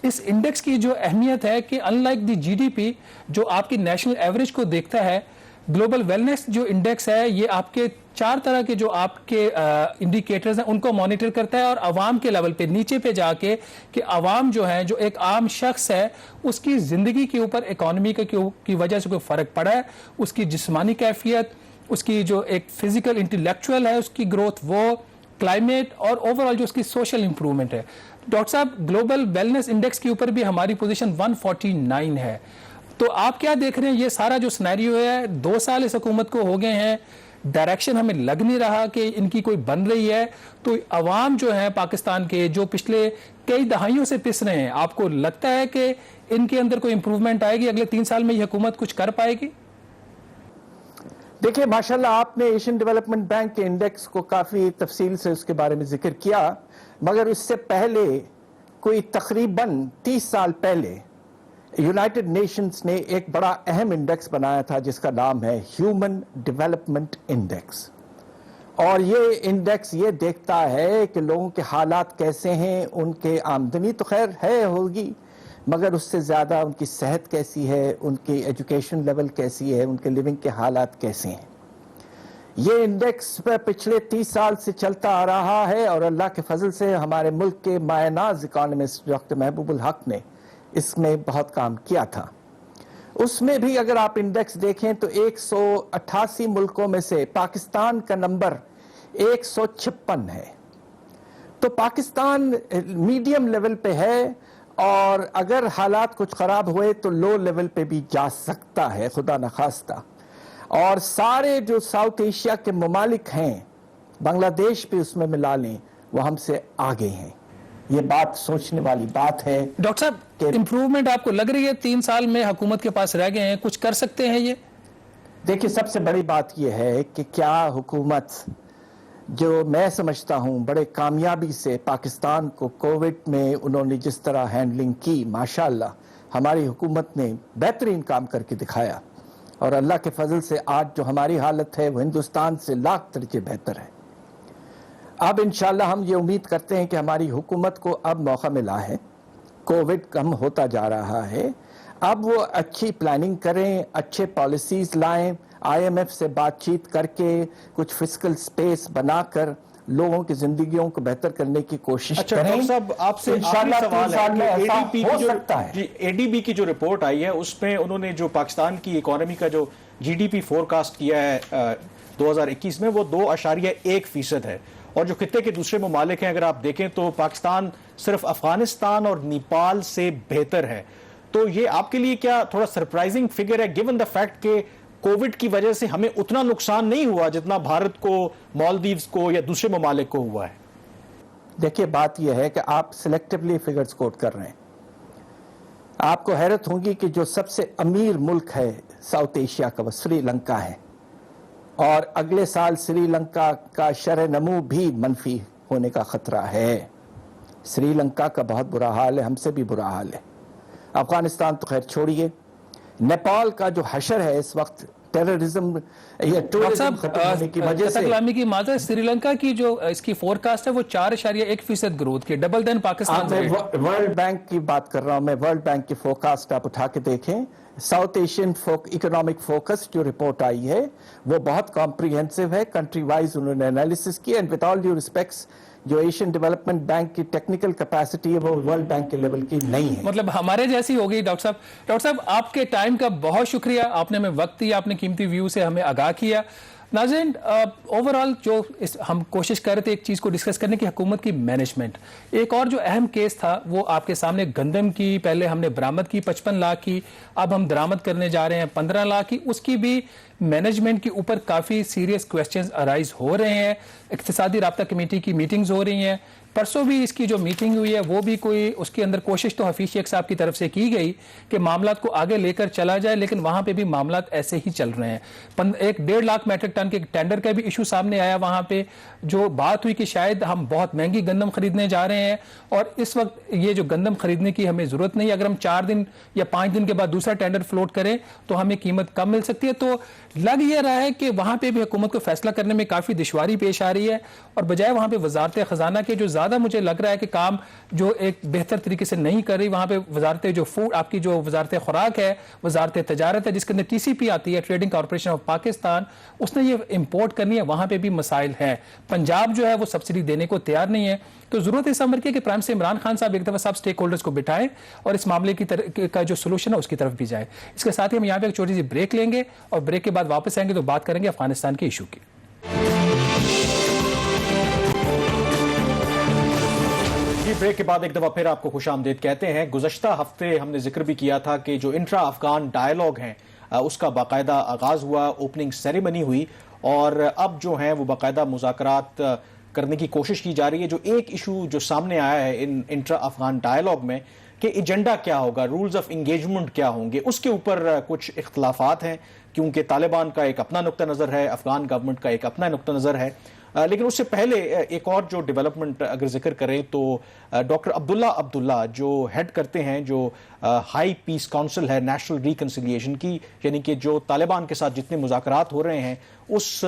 Speaker 2: इस इंडेक्स की जो अहमियत है कि अनलाइक द जीडीपी जो आपकी नेशनल एवरेज को देखता है, ग्लोबल वेलनेस जो इंडेक्स है ये आपके 4 तरह के जो आपके इंडिकेटर्स हैं उनको मॉनिटर करता है, और आवाम के लेवल पे नीचे पे जाके कि आवाम जो है, जो एक आम शख्स है, उसकी ज़िंदगी के ऊपर इकॉनमी की वजह से कोई फ़र्क पड़ा है, उसकी जिस्मानी कैफियत, उसकी जो एक फिजिकल इंटेलेक्चुअल है उसकी ग्रोथ, वो क्लाइमेट, और ओवरऑल जो उसकी सोशल इंप्रूवमेंट है। डॉक्टर साहब, ग्लोबल वेलनेस इंडेक्स के ऊपर भी हमारी पोजीशन 149 है। तो आप क्या देख रहे हैं, ये सारा जो सिनेरियो है, 2 साल इस हुकूमत को हो गए हैं, डायरेक्शन हमें लग नहीं रहा कि इनकी कोई बन रही है, तो अवाम जो है पाकिस्तान के, जो पिछले कई दहाइयों से पिस रहे हैं, आपको लगता है कि इनके अंदर कोई इंप्रूवमेंट आएगी, अगले 3 साल में ये हुकूमत कुछ कर पाएगी?
Speaker 3: देखिए, माशाल्लाह आपने एशियन डेवलपमेंट बैंक के इंडेक्स को काफी तफसील से उसके बारे में जिक्र किया, मगर उससे पहले कोई तकरीबन 30 साल पहले यूनाइटेड नेशंस ने एक बड़ा अहम इंडेक्स बनाया था जिसका नाम है ह्यूमन डेवलपमेंट इंडेक्स, और ये इंडेक्स ये देखता है कि लोगों के हालात कैसे हैं, उनके आमदनी तो खैर है होगी, मगर उससे ज़्यादा उनकी सेहत कैसी है, उनकी एजुकेशन लेवल कैसी है, उनके लिविंग के हालात कैसे हैं। ये इंडेक्स पिछले 30 साल से चलता आ रहा है और अल्लाह के फजल से हमारे मुल्क के मायनाज इकोनॉमिस्ट डॉक्टर महबूबुल हक ने इसमें बहुत काम किया था। उसमें भी अगर आप इंडेक्स देखें तो 188 मुल्कों में से पाकिस्तान का नंबर 156 है। तो पाकिस्तान मीडियम लेवल पे है, और अगर हालात कुछ ख़राब हुए तो लो लेवल पे भी जा सकता है, खुदा न खास्ता। और सारे जो साउथ एशिया के ममालिक हैं, बांग्लादेश भी उसमें मिला लें, वो हमसे आगे हैं। ये बात सोचने वाली बात है।
Speaker 2: डॉक्टर साहब, इंप्रूवमेंट आपको लग रही है 3 साल में हुकूमत के पास रह गए हैं, कुछ कर सकते हैं ये?
Speaker 3: देखिए, सबसे बड़ी बात यह है कि क्या हुकूमत, जो मैं समझता हूं बड़े कामयाबी से पाकिस्तान को कोविड में उन्होंने जिस तरह हैंडलिंग की, माशाअल्लाह हमारी हुकूमत ने बेहतरीन काम करके दिखाया, और अल्लाह के फजल से आज जो हमारी हालत है वो हिंदुस्तान से लाख दर्जे बेहतर है। अब इंशाल्लाह हम ये उम्मीद करते हैं कि हमारी हुकूमत को अब मौका मिला है, कोविड कम होता जा रहा है, अब वो अच्छी प्लानिंग करें, अच्छे पॉलिसीज लाएं, IMF से बातचीत करके कुछ फिस्कल स्पेस बनाकर लोगों की जिंदगियों को बेहतर करने की कोशिश
Speaker 1: अच्छा,
Speaker 3: करें।
Speaker 1: डॉक्टर साहब, आपसे
Speaker 3: इंशाल्लाह
Speaker 1: सवाल है कि ADB
Speaker 3: हो
Speaker 1: की
Speaker 3: सकता है।
Speaker 1: जी, ADB की जो रिपोर्ट आई है उसमें उन्होंने जो पाकिस्तान की इकोनॉमी का जो GDP फोरकास्ट किया है 2021 में, वो 2.1% है, और जो खित्ते के दूसरे ममालिक हैं अगर आप देखें तो पाकिस्तान सिर्फ अफगानिस्तान और नेपाल से बेहतर है। तो ये आपके लिए क्या थोड़ा सरप्राइजिंग फिगर है, गिवन द फैक्ट के कोविड की वजह से हमें उतना नुकसान नहीं हुआ जितना भारत को, मालदीव्स को या दूसरे ममालिक को हुआ है?
Speaker 3: देखिए, बात यह है कि आप सिलेक्टिवली फिगर्स कोट कर रहे हैं। आपको हैरत होगी कि जो सबसे अमीर मुल्क है साउथ एशिया का वो श्रीलंका है, और अगले साल श्रीलंका का शरह नमू भी मनफी होने का खतरा है। श्रीलंका का बहुत बुरा हाल है, हमसे भी बुरा हाल है। अफगानिस्तान तो खैर छोड़िए, नेपाल का जो हशर है इस वक्त टेररिज्म या टूरिज्म खत्म होने की वजह से,
Speaker 2: कलामी की मात्रा, श्रीलंका की जो इसकी फोरकास्ट है वो 4.1% ग्रोथ की, डबल देन पाकिस्तान।
Speaker 3: मैं वर्ल्ड बैंक की बात कर रहा हूं, मैं वर्ल्ड बैंक की फोरकास्ट आप उठा के देखें, साउथ एशियन इकोनॉमिक फोकस जो रिपोर्ट आई है वो बहुत कॉम्प्रिहेंसिव है, कंट्री वाइज उन्होंने एनालिसिस किया, and with all due respects जो एशियन डेवलपमेंट बैंक की टेक्निकल कैपेसिटी है वो वर्ल्ड बैंक के लेवल की नहीं है।
Speaker 2: मतलब हमारे जैसी हो गई। डॉक्टर साहब आपके टाइम का बहुत शुक्रिया, आपने हमें वक्त दिया, आपने कीमती व्यू से हमें आगाह किया। नाज़रीन, ओवरऑल जो हम कोशिश कर रहे थे एक चीज़ को डिस्कस करने की, हुकूमत की मैनेजमेंट। एक और जो अहम केस था वो आपके सामने गंदम की, पहले हमने बरामद की 55 लाख की, अब हम दरामद करने जा रहे हैं 15 लाख की। उसकी भी मैनेजमेंट के ऊपर काफ़ी सीरियस क्वेश्चंस अराइज हो रहे हैं। इक्तिसादी राब्ता कमेटी की मीटिंग्स हो रही हैं, परसों भी इसकी जो मीटिंग हुई है वो भी कोई उसके अंदर कोशिश तो हफीज शेख साहब की तरफ से की गई कि मामलात को आगे लेकर चला जाए, लेकिन वहां पे भी मामलात ऐसे ही चल रहे हैं। 1.5 लाख मैट्रिक टन के टेंडर का भी इशू सामने आया। वहां पे जो बात हुई कि शायद हम बहुत महंगी गंदम खरीदने जा रहे हैं, और इस वक्त ये जो गंदम खरीदने की हमें जरूरत नहीं, अगर हम 4 दिन या 5 दिन के बाद दूसरा टेंडर फ्लोट करें तो हमें कीमत कम मिल सकती है। तो लग ये रहा है कि वहां पे भी हुकूमत को फैसला करने में काफी दुश्वारी पेश आ रही है, और बजाय वहां पे वजारत खजाना के जो ज्यादा मुझे लग रहा है कि काम जो एक बेहतर तरीके से नहीं कर रही, वहां पे वजारत जो फूड, आपकी जो वजारत खुराक है, वजारत तजारत है जिसके अंदर TCP आती है, ट्रेडिंग कॉर्पोरेशन ऑफ पाकिस्तान, उसने ये इंपोर्ट करनी है, वहां पे भी मसाइल है। पंजाब जो है वो सब्सिडी देने को तैयार नहीं है। तो जरूरत इस अमर की कि प्राइम मिनिस्टर इमरान खान साहब एक दफा सब स्टेक होल्डर्स को बिठाएं और इस मामले का जो सोल्यूशन है उसकी तरफ भी जाए। इसके साथ ही हम यहाँ पे एक छोटी सी ब्रेक लेंगे और ब्रेक के बाद वापस आएंगे तो बात करेंगे अफगानिस्तान के इशू की।
Speaker 1: ब्रेक के बाद एक दफा फिर आपको खुशामदीद कहते हैं। गुज़श्ता हफ्ते हमने जिक्र भी किया था कि जो इंट्रा अफगान डायलॉग है उसका बाकायदा आगाज हुआ, ओपनिंग सेरेमनी हुई, और अब जो है वो बाकायदा मुज़ाकरात करने की कोशिश की जा रही है। जो एक इशू जो सामने आया है इन इंट्रा अफगान डायलॉग में कि एजेंडा क्या होगा, रूल्स ऑफ इंगेजमेंट क्या होंगे, उसके ऊपर कुछ इख्तलाफात हैं, क्योंकि तालिबान का एक अपना नुक्ता नज़र है, अफगान गवर्नमेंट का एक अपना नुक्ता नज़र है। لیکن اس سے پہلے ایک اور جو ڈیولپمنٹ اگر ذکر کریں تو ڈاکٹر عبداللہ جو ہیڈ کرتے ہیں جو ہائی پیس کونسل ہے نیشنل ریکنسیلیشن کی، یعنی کہ جو طالبان کے ساتھ جتنے مذاکرات ہو رہے ہیں اس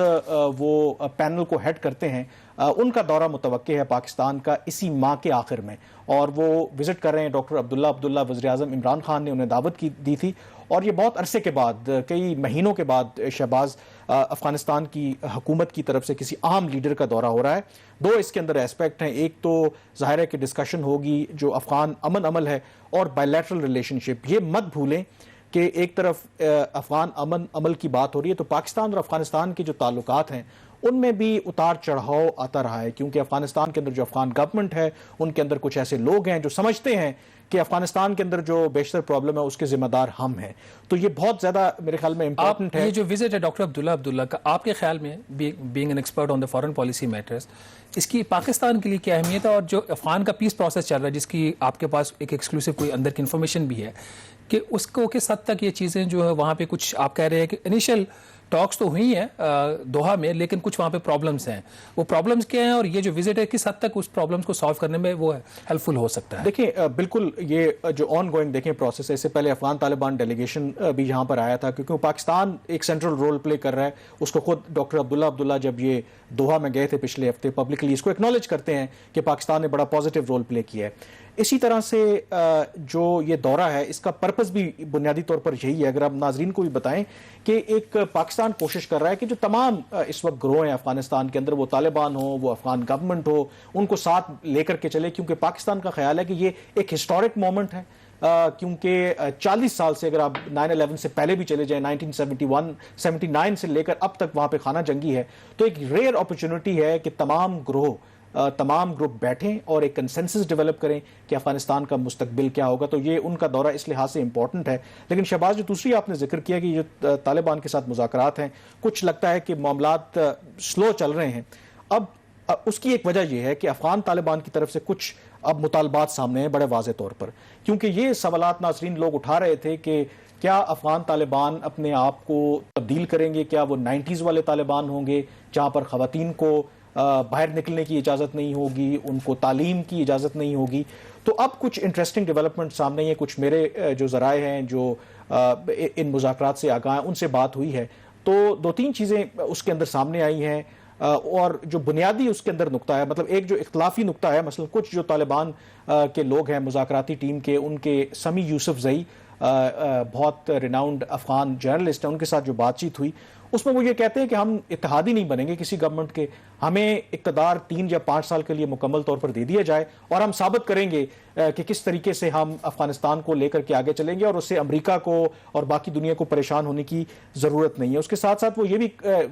Speaker 1: وہ پینل کو ہیڈ کرتے ہیں، ان کا دورہ متوقع ہے پاکستان کا اسی ماہ کے آخر میں، اور وہ وزٹ کر رہے ہیں۔ ڈاکٹر عبداللہ وزیر اعظم عمران خان نے انہیں دعوت دی تھی، اور یہ بہت عرصے کے بعد، کئی مہینوں کے بعد شہباز افغانستان کی حکومت کی طرف سے کسی عام لیڈر کا دورہ ہو رہا ہے۔ دو اس کے اندر ایسپیکٹ ہیں، ایک تو ظاہر ہے کہ ڈسکشن ہوگی جو افغان امن عمل ہے اور بائیلیٹرل ریلیشن شپ۔ یہ مت بھولیں کہ ایک طرف افغان امن عمل کی بات ہو رہی ہے تو پاکستان اور افغانستان کے جو تعلقات ہیں ان میں بھی اتار چڑھاؤ آتا رہا ہے، کیونکہ افغانستان کے اندر جو افغان گورنمنٹ ہے ان کے اندر کچھ ایسے لوگ ہیں جو سمجھتے ہیں کہ افغانستان کے اندر جو بیشتر پرابلم ہے اس کے ذمہ دار ہم ہیں۔ تو یہ بہت زیادہ میرے خیال میں امپورٹنٹ ہے۔
Speaker 2: یہ جو وزٹ ہے ڈاکٹر عبداللہ کا، آپ کے خیال میں being an expert on the foreign policy matters, اس کی پاکستان کے لیے کیا اہمیت ہے؟ اور جو افغان کا پیس پروسیس چل رہا ہے جس کی آپ کے پاس ایک ایکسکلوسیو کوئی اندر کی انفارمیشن بھی ہے، کہ اس کو کس حد تک یہ چیزیں جو ہے وہاں پہ کچھ آپ کہہ رہے ہیں کہ انیشل ٹاکس تو ہوئی ہیں دوحہ میں، لیکن کچھ وہاں پہ پرابلمز ہیں، وہ پرابلمز کیا ہیں اور یہ جو وزٹ ہے کس حد تک اس پرابلمز کو سالو کرنے میں وہ ہیلپ فل ہو سکتا ہے؟
Speaker 1: دیکھیں بالکل یہ جو آن گوئنگ دیکھیں پروسیس ہے، اس سے پہلے افغان طالبان ڈیلیگیشن بھی یہاں پر آیا تھا، کیونکہ پاکستان ایک سینٹرل رول پلے کر رہا ہے، اس کو خود ڈاکٹر عبداللہ جب یہ دوحہ میں گئے تھے پچھلے ہفتے پبلکلی اس کو ایکنالج کرتے ہیں کہ پاکستان نے بڑا پازیٹیو رول پلے کیا ہے۔ اسی طرح سے جو یہ دورہ ہے اس کا پرپس بھی بنیادی طور پر یہی ہے، اگر آپ ناظرین کو بھی بتائیں کہ ایک پاکستان کوشش کر رہا ہے کہ جو تمام اس وقت گروہ ہیں افغانستان کے اندر، وہ طالبان ہو، وہ افغان گورنمنٹ ہو، ان کو ساتھ لے کر کے چلے، کیونکہ پاکستان کا خیال ہے کہ یہ ایک ہسٹورک مومنٹ ہے، کیونکہ 40 سال سے اگر آپ 9/11 سے پہلے بھی چلے جائیں 1979 سے لے کر اب تک وہاں پہ خانہ جنگی ہے، تو ایک ریئر اپرچونٹی ہے کہ تمام گروپ بیٹھیں اور ایک کنسنسس ڈیولپ کریں کہ افغانستان کا مستقبل کیا ہوگا۔ تو یہ ان کا دورہ اس لحاظ سے امپورٹنٹ ہے۔ لیکن شہباز، جو دوسری آپ نے ذکر کیا کہ جو طالبان کے ساتھ مذاکرات ہیں، کچھ لگتا ہے کہ معاملات سلو چل رہے ہیں، اب اس کی ایک وجہ یہ ہے کہ افغان طالبان کی طرف سے کچھ اب مطالبات سامنے ہیں بڑے واضح طور پر، کیونکہ یہ سوالات ناظرین لوگ اٹھا رہے تھے کہ کیا افغان طالبان اپنے آپ کو تبدیل کریں گے؟ کیا وہ 90s والے طالبان ہوں گے جہاں پر خواتین کو باہر نکلنے کی اجازت نہیں ہوگی، ان کو تعلیم کی اجازت نہیں ہوگی؟ تو اب کچھ انٹرسٹنگ ڈیولپمنٹ سامنے ہیں، کچھ میرے جو ذرائع ہیں جو ان مذاکرات سے آگاہ ہیں ان سے بات ہوئی ہے، تو 2-3 چیزیں اس کے اندر سامنے آئی ہیں، اور جو بنیادی اس کے اندر نقطہ ہے، مطلب ایک جو اختلافی نقطہ ہے، مثلا کچھ جو طالبان کے لوگ ہیں مذاکراتی ٹیم کے، ان کے سمی یوسف زئی بہت ریناؤنڈ افغان جرنلسٹ ہیں، ان کے ساتھ جو بات چیت ہوئی اس میں وہ یہ کہتے ہیں کہ ہم اتحادی نہیں بنیں گے کسی گورنمنٹ کے، ہمیں اقتدار 3 یا 5 سال کے لیے مکمل طور پر دے دیا جائے اور ہم ثابت کریں گے کہ کس طریقے سے ہم افغانستان کو لے کر کے آگے چلیں گے، اور اس سے امریکہ کو اور باقی دنیا کو پریشان ہونے کی ضرورت نہیں ہے۔ اس کے ساتھ ساتھ وہ یہ بھی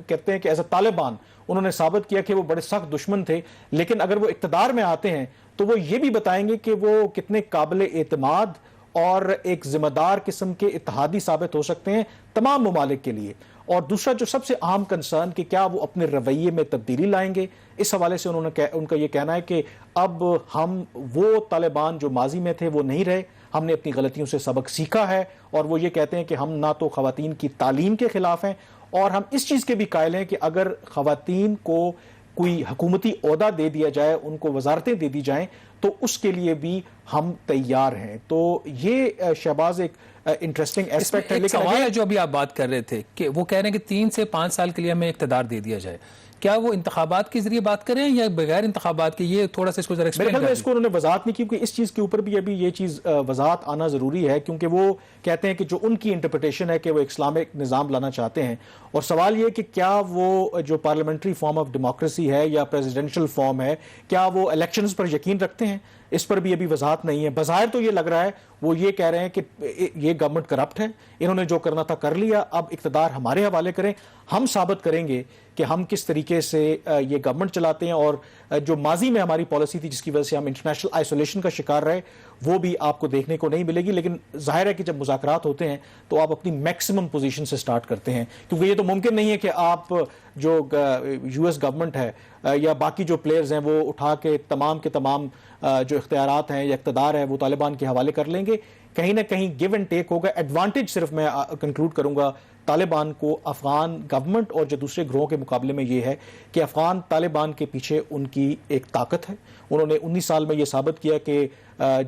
Speaker 1: کہتے ہیں کہ ایز اے طالبان انہوں نے ثابت کیا کہ وہ بڑے سخت دشمن تھے، لیکن اگر وہ اقتدار میں آتے ہیں تو وہ یہ بھی بتائیں گے کہ وہ کتنے قابل اعتماد اور ایک ذمہ دار قسم کے اتحادی ثابت ہو سکتے ہیں تمام ممالک کے لیے۔ اور دوسرا جو سب سے اہم کنسرن کہ کیا وہ اپنے رویے میں تبدیلی لائیں گے، اس حوالے سے ان کا یہ کہنا ہے کہ اب ہم وہ طالبان جو ماضی میں تھے وہ نہیں رہے، ہم نے اپنی غلطیوں سے سبق سیکھا ہے، اور وہ یہ کہتے ہیں کہ ہم نہ تو خواتین کی تعلیم کے خلاف ہیں، اور ہم اس چیز کے بھی قائل ہیں کہ اگر خواتین کو کوئی حکومتی عہدہ دے دیا جائے، ان کو وزارتیں دے دی جائیں تو اس کے لیے بھی ہم تیار ہیں۔ تو یہ شہباز ایک انٹرسٹنگ ایسپیکٹ ہے۔
Speaker 2: لیکن سوال ہے جو ابھی آپ بات کر رہے تھے کہ وہ کہہ رہے ہیں کہ 3 سے 5 سال کے لیے ہمیں اقتدار دے دیا جائے، کیا وہ انتخابات کے ذریعے بات کریں یا بغیر انتخابات کے؟ یہ تھوڑا سا اس کو ذرا ایکسپلین کریں۔
Speaker 1: اس کو انہوں نے وضاحت نہیں کی، کیونکہ اس چیز کے اوپر بھی ابھی یہ چیز وضاحت آنا ضروری ہے، کیونکہ وہ کہتے ہیں کہ جو ان کی انٹرپریٹیشن ہے کہ وہ اسلامک نظام لانا چاہتے ہیں، اور سوال یہ کہ کیا وہ جو پارلیمنٹری فارم آف ڈیموکریسی ہے یا پریزیڈنشل فارم ہے، کیا وہ الیکشنز پر یقین رکھتے ہیں؟ اس پر بھی ابھی وضاحت نہیں ہے۔ بظاہر تو یہ لگ رہا ہے وہ یہ کہہ رہے ہیں کہ یہ گورنمنٹ کرپٹ ہے، انہوں نے جو کرنا تھا کر لیا، اب اقتدار ہمارے حوالے کریں، ہم ثابت کریں گے کہ ہم کس طریقے سے یہ گورنمنٹ چلاتے ہیں، اور جو ماضی میں ہماری پالیسی تھی جس کی وجہ سے ہم انٹرنیشنل آئسولیشن کا شکار رہے وہ بھی آپ کو دیکھنے کو نہیں ملے گی۔ لیکن ظاہر ہے کہ جب مذاکرات ہوتے ہیں تو آپ اپنی میکسیمم پوزیشن سے سٹارٹ کرتے ہیں، کیونکہ یہ تو ممکن نہیں ہے کہ آپ جو یو ایس گورنمنٹ ہے یا باقی جو پلیئرز ہیں وہ اٹھا کے تمام جو اختیارات ہیں یا اقتدار ہے وہ طالبان کے حوالے کر لیں گے۔ کہیں نہ کہیں گیو اینڈ ٹیک ہوگا۔ ایڈوانٹیج صرف میں کنکلوڈ کروں گا طالبان کو افغان گورنمنٹ اور جو دوسرے گروہوں کے مقابلے میں یہ ہے کہ افغان طالبان کے پیچھے ان کی ایک طاقت ہے. انہوں نے 19 سال میں یہ ثابت کیا کہ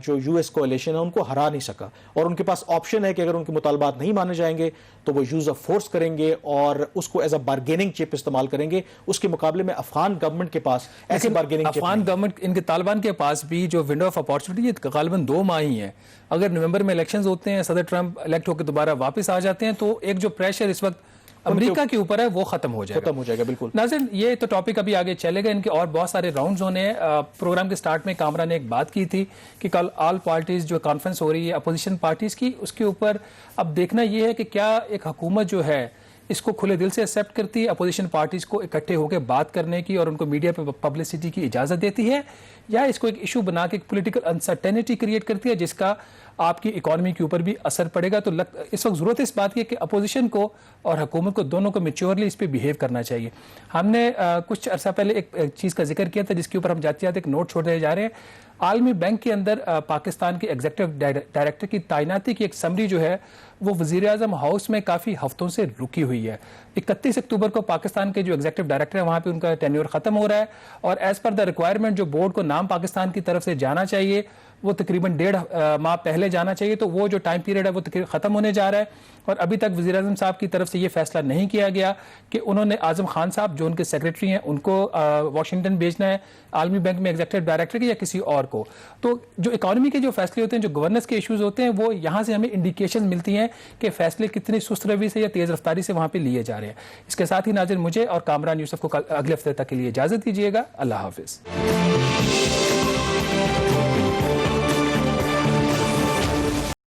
Speaker 1: جو یو ایس کولیشن ہے ان کو ہرا نہیں سکا, اور ان کے پاس آپشن ہے کہ اگر ان کے مطالبات نہیں مانے جائیں گے تو وہ یوز آف فورس کریں گے اور اس کو ایز اے بارگیننگ چپ استعمال کریں گے. اس کے مقابلے میں افغان گورنمنٹ کے پاس ایسی بارگیننگ چپ
Speaker 2: افغان گورنمنٹ ان کے طالبان کے پاس بھی جو ونڈو آف اپارچونٹی یہ غالباً 2 ماہ ہی ہے. اگر نومبر میں الیکشنز ہوتے ہیں, صدر ٹرمپ الیکٹ ہو کے دوبارہ واپس آ جاتے ہیں, تو ایک جو پریشر اس وقت امریکہ کے اوپر ہے وہ ختم ہو جائے گا.
Speaker 1: بالکل.
Speaker 2: ناظرین, یہ تو ٹاپک ابھی آگے چلے گا, ان کے اور بہت سارے راؤنڈز ہونے ہیں. پروگرام کے سٹارٹ میں کامران نے ایک بات کی تھی کہ کل آل پارٹیز جو کانفرنس ہو رہی ہے اپوزیشن پارٹیز کی, اس کے اوپر اب دیکھنا یہ ہے کہ کیا ایک حکومت جو ہے اس کو کھلے دل سے ایکسیپٹ کرتی ہے اپوزیشن پارٹیز کو اکٹھے ہو کے بات کرنے کی اور ان کو میڈیا پہ پبلسٹی کی اجازت دیتی ہے, یا اس کو ایک ایشو بنا کے ایک پولیٹیکل انسرٹینٹی کریٹ کرتی ہے جس کا آپ کی اکانومی کے اوپر بھی اثر پڑے گا. تو اس وقت ضرورت ہے اس بات کی کہ اپوزیشن کو اور حکومت کو دونوں کو میچورلی اس پہ بیہیو کرنا چاہیے. ہم نے کچھ عرصہ پہلے ایک چیز کا ذکر کیا تھا جس کے اوپر ہم جاتے جاتے ایک نوٹ چھوڑے جا رہے ہیں. عالمی بینک کے اندر پاکستان کے ایگزیکٹو ڈائریکٹر کی تعیناتی کی ایک سمری جو ہے وہ وزیر اعظم ہاؤس میں کافی ہفتوں سے رکی ہوئی ہے. 31 اکتوبر کو پاکستان کے جو ایگزیکٹو ڈائریکٹر ہیں وہاں پہ ان کا ٹینیور ختم ہو رہا ہے, اور ایز پر دا ریکوائرمنٹ جو بورڈ کو نام پاکستان کی طرف سے جانا چاہیے وہ تقریباً 1.5 ماہ پہلے جانا چاہیے, تو وہ جو ٹائم پیریڈ ہے وہ ختم ہونے جا رہا ہے, اور ابھی تک وزیر اعظم صاحب کی طرف سے یہ فیصلہ نہیں کیا گیا کہ انہوں نے اعظم خان صاحب جو ان کے سیکریٹری ہیں ان کو واشنگٹن بھیجنا ہے عالمی بینک میں ایگزیکٹو ڈائریکٹر کے یا کسی اور کو. تو جو اکانومی کے جو فیصلے ہوتے ہیں, جو گورننس کے ایشوز ہوتے ہیں, وہ یہاں سے ہمیں انڈیکیشن ملتی ہیں کہ فیصلے کتنی سست روی سے یا تیز رفتاری سے وہاں پہ لیے جا رہے ہیں. اس کے ساتھ ہی ناظرین مجھے اور کامران یوسف کو اگلے ہفتے تک کے لیے اجازت دیجیے گا. اللہ حافظ.